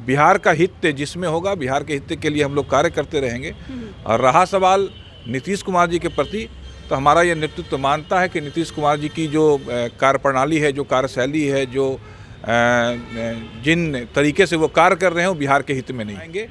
बिहार का हित जिसमें होगा, बिहार के हित के लिए हम लोग कार्य करते रहेंगे। और रहा सवाल नीतीश कुमार जी के प्रति, तो हमारा ये नेतृत्व मानता है कि नीतीश कुमार जी की जो कार्यप्रणाली है, जो कार्यशैली है, जो जिन तरीके से वो कार्य कर रहे हैं वो बिहार के हित में नहीं आएंगे।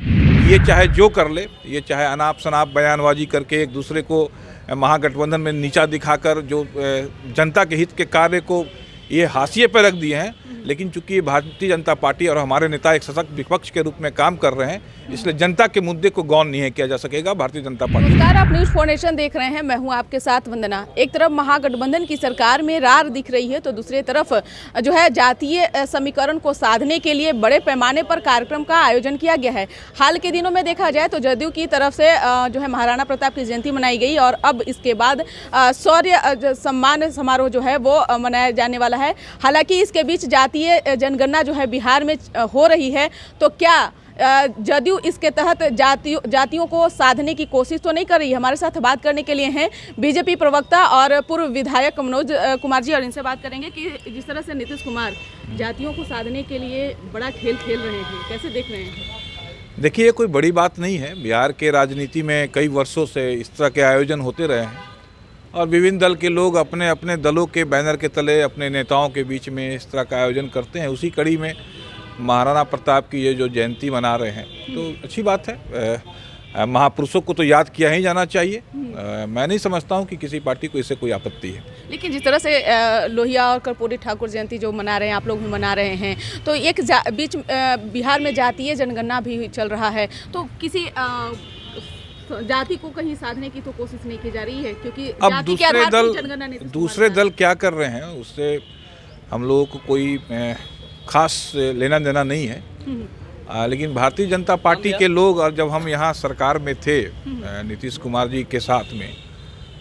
ये चाहे जो कर ले, ये चाहे अनाप शनाप बयानबाजी करके एक दूसरे को महागठबंधन में नीचा दिखाकर जो जनता के हित के कार्य को ये हाशिए पर रख दिए हैं, लेकिन चूंकि भारतीय जनता पार्टी और हमारे नेता एक सशक्त विपक्ष के रूप में काम कर रहे हैं, इसलिए जनता के मुद्दे को गौण नहीं किया जा सकेगा भारतीय जनता पार्टी। नमस्कार, आप न्यूज़ फाउंडेशन देख रहे हैं, मैं हूं आपके साथ वंदना। एक तरफ महागठबंधन की सरकार में रार दिख रही है, तो दूसरी तरफ जो है जातीय समीकरण को साधने के लिए बड़े पैमाने पर कार्यक्रम का आयोजन किया गया है। हाल के दिनों में देखा जाए तो जदयू की तरफ से जो है महाराणा प्रताप की जयंती मनाई गई और अब इसके बाद शौर्य सम्मान समारोह जो है वो मनाया जाने वाला है। हालांकि इसके बीच जातीय जनगणना जो है बिहार में हो रही है, तो क्या जदयू इसके तहत जातियों को साधने की कोशिश तो नहीं कर रही है? हमारे साथ बात करने के लिए हैं बीजेपी प्रवक्ता और पूर्व विधायक मनोज कुमार जी, और इनसे बात करेंगे कि जिस तरह से नीतीश कुमार जातियों को साधने के लिए बड़ा खेल खेल रहे हैं, कैसे देख रहे हैं? देखिए, ये कोई बड़ी बात नहीं है। बिहार के राजनीति में कई वर्षों से इस तरह के आयोजन होते रहे हैं और विभिन्न दल के लोग अपने अपने दलों के बैनर के तले अपने नेताओं के बीच में इस तरह का आयोजन करते हैं। उसी कड़ी में महाराणा प्रताप की ये जो जयंती मना रहे हैं, तो अच्छी बात है। महापुरुषों को तो याद किया ही जाना चाहिए। मैं नहीं समझता हूँ कि किसी पार्टी को इससे कोई आपत्ति है। लेकिन जिस तरह से लोहिया और कर्पूरी ठाकुर जयंती जो मना रहे हैं, आप लोग भी मना रहे हैं, तो एक बीच बिहार में जातीय जनगणना भी चल रहा है, तो किसी जाति को कहीं साधने की तो कोशिश नहीं की जा रही है, क्योंकि अब दूसरे दल क्या कर रहे हैं उससे हम लोगों को कोई खास लेना देना नहीं है। लेकिन भारतीय जनता पार्टी के लोग, और जब हम यहाँ सरकार में थे नीतीश कुमार जी के साथ में,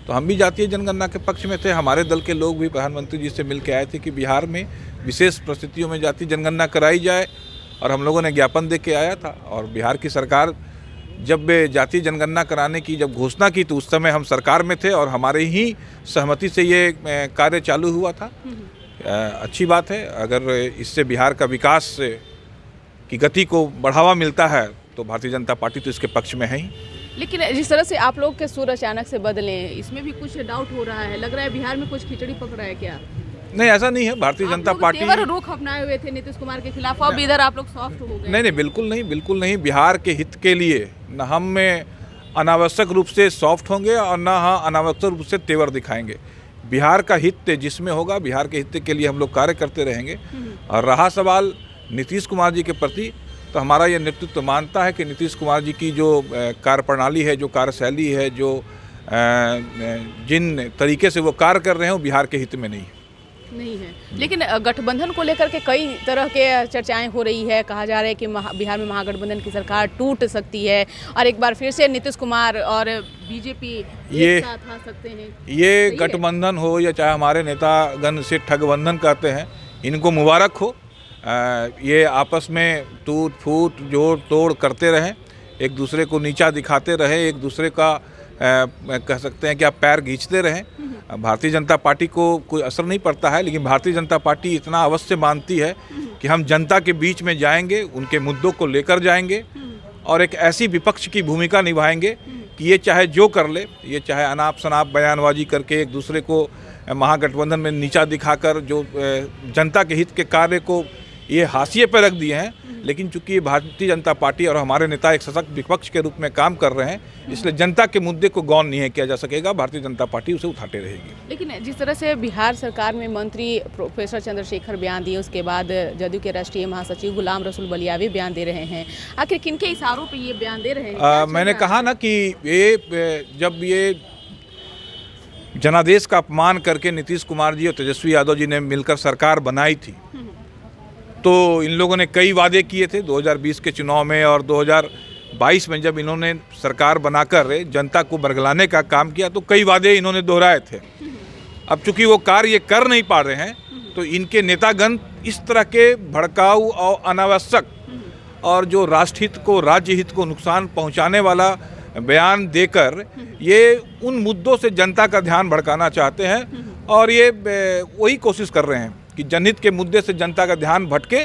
तो हम भी जातीय जनगणना के पक्ष में थे। हमारे दल के लोग भी प्रधानमंत्री जी से मिल के आए थे कि बिहार में विशेष परिस्थितियों में जातीय जनगणना कराई जाए, और हम लोगों ने ज्ञापन दे के आया था। और बिहार की सरकार जब जातीय जनगणना कराने की जब घोषणा की, तो उस समय हम सरकार में थे और हमारे ही सहमति से ये कार्य चालू हुआ था। अच्छी बात है। अगर इससे बिहार का विकास की गति को बढ़ावा मिलता है तो भारतीय जनता पार्टी तो इसके पक्ष में है ही। लेकिन जिस तरह से आप लोग के सुर अचानक से बदले, इसमें भी कुछ डाउट हो रहा है, लग रहा है बिहार में कुछ खिचड़ी पक रहा है क्या? नहीं, ऐसा नहीं है। भारतीय जनता पार्टी रुख अपनाए हुए थे नीतीश कुमार के खिलाफ, अब इधर आप लोग सॉफ्ट हो गए। नहीं, बिल्कुल नहीं, बिल्कुल नहीं। बिहार के हित के लिए न हम में अनावश्यक रूप से सॉफ्ट होंगे और न हम अनावश्यक रूप से तेवर दिखाएंगे। बिहार का हित जिसमें होगा, बिहार के हित के लिए हम लोग कार्य करते रहेंगे। और रहा सवाल नीतीश कुमार जी के प्रति, तो हमारा ये नेतृत्व मानता है कि नीतीश कुमार जी की जो कार्यप्रणाली है, जो कार्यशैली है, जो जिन तरीके से वो कार्य कर रहे हैं वो बिहार के हित में नहीं है। लेकिन गठबंधन को लेकर के कई तरह के चर्चाएं हो रही है। कहा जा रहा है कि बिहार में महागठबंधन की सरकार टूट सकती है और एक बार फिर से नीतीश कुमार और बीजेपी एक साथ आ सकते हैं। ये गठबंधन हो या चाहे हमारे नेतागण से ठगबंधन कहते हैं, इनको मुबारक हो। ये आपस में टूट फूट जोड़ तोड़ करते रहें, एक दूसरे को नीचा दिखाते रहें, एक दूसरे का कह सकते हैं कि आप पैर खींचते रहें। भारतीय जनता पार्टी को कोई असर नहीं पड़ता है, लेकिन भारतीय जनता पार्टी इतना अवश्य मानती है कि हम जनता के बीच में जाएंगे, उनके मुद्दों को लेकर जाएंगे और एक ऐसी विपक्ष की भूमिका निभाएंगे कि ये चाहे जो कर ले, ये चाहे अनाप शनाप बयानबाजी करके एक दूसरे को महागठबंधन में नीचा दिखाकर जो जनता के हित के कार्य को ये हाशिए पर रख दिए हैं, लेकिन चूंकि भारतीय जनता पार्टी और हमारे नेता एक सशक्त विपक्ष के रूप में काम कर रहे हैं, इसलिए जनता के मुद्दे को गौण नहीं किया जा सकेगा। भारतीय जनता पार्टी उसे उठाते रहेगी। लेकिन जिस तरह से बिहार सरकार में मंत्री प्रोफेसर चंद्रशेखर बयान दिए, उसके बाद जदयू के राष्ट्रीय महासचिव गुलाम रसूल बलिया भी बयान दे रहे हैं, आखिर किनके इशारों पर ये बयान दे रहे हैं? मैंने कहा ना कि जब ये जनादेश का अपमान करके नीतीश कुमार जी और तेजस्वी यादव जी ने मिलकर सरकार बनाई थी, तो इन लोगों ने कई वादे किए थे 2020 के चुनाव में, और 2022 में जब इन्होंने सरकार बनाकर जनता को बरगलाने का काम किया तो कई वादे इन्होंने दोहराए थे। अब चूंकि वो कार्य कर नहीं पा रहे हैं, तो इनके नेतागण इस तरह के भड़काऊ और अनावश्यक और जो राष्ट्रहित को, राज्य हित को नुकसान पहुंचाने वाला बयान देकर ये उन मुद्दों से जनता का ध्यान भड़काना चाहते हैं, और ये वही कोशिश कर रहे हैं कि जनहित के मुद्दे से जनता का ध्यान भटके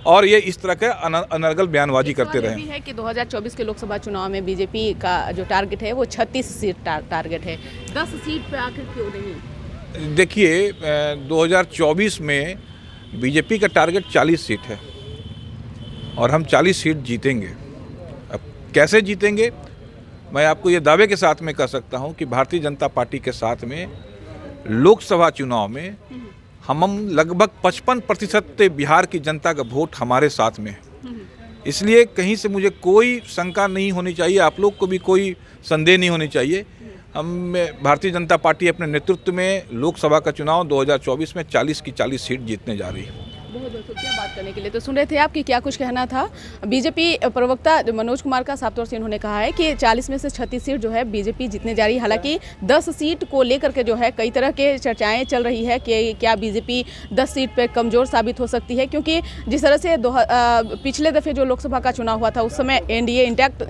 और ये इस तरह के अनर्गल बयानबाजी करते सवाल ये रहे। भी है कि 2024 के लोकसभा चुनाव में बीजेपी का जो टारगेट है वो 36 सीट टारगेट है, 10 सीट पे आखिर क्यों नहीं? देखिए 2024 में बीजेपी का टारगेट 40 सीट है और हम 40 सीट जीतेंगे। अब कैसे जीतेंगे, मैं आपको ये दावे के साथ में कह सकता हूँ कि भारतीय जनता पार्टी के साथ में लोकसभा चुनाव में हम लगभग 55% बिहार की जनता का वोट हमारे साथ में है। इसलिए कहीं से मुझे कोई शंका नहीं होनी चाहिए, आप लोग को भी कोई संदेह नहीं होनी चाहिए। हम भारतीय जनता पार्टी अपने नेतृत्व में लोकसभा का चुनाव 2024 में 40 की 40 सीट जीतने जा रही है। बहुत बहुत शुक्रिया बात करने के लिए। तो सुन रहे थे आप कि क्या कुछ कहना था बीजेपी प्रवक्ता मनोज कुमार का। साफ तौर से उन्होंने कहा है कि 40 में से 36 सीट जो है बीजेपी जीतने जा रही है। हालांकि 10 सीट को लेकर के जो है कई तरह के चर्चाएं चल रही है कि क्या बीजेपी 10 सीट पे कमज़ोर साबित हो सकती है, क्योंकि जिस तरह से पिछले दफ़े जो लोकसभा का चुनाव हुआ था उस समय एनडीए इंटैक्ट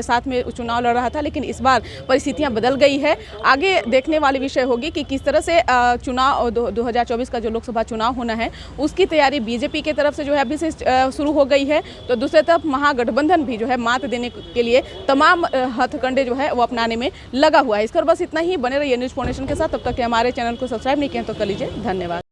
साथ में चुनाव लड़ रहा था, लेकिन इस बार परिस्थितियाँ बदल गई है। आगे देखने वाली विषय होगी कि किस तरह से चुनाव 2024 का जो लोकसभा चुनाव होना है उसकी तैयारी बीजेपी के तरफ से जो है अभी से शुरू हो गई है। तो दूसरी तरफ महागठबंधन भी जो है मात देने के लिए तमाम हथकंडे जो है वो अपनाने में लगा हुआ है। इस पर बस इतना ही। बने रहिए न्यूज़ फाउंडेशन के साथ। तब तक के हमारे चैनल को सब्सक्राइब नहीं किया तो कर लीजिए। धन्यवाद।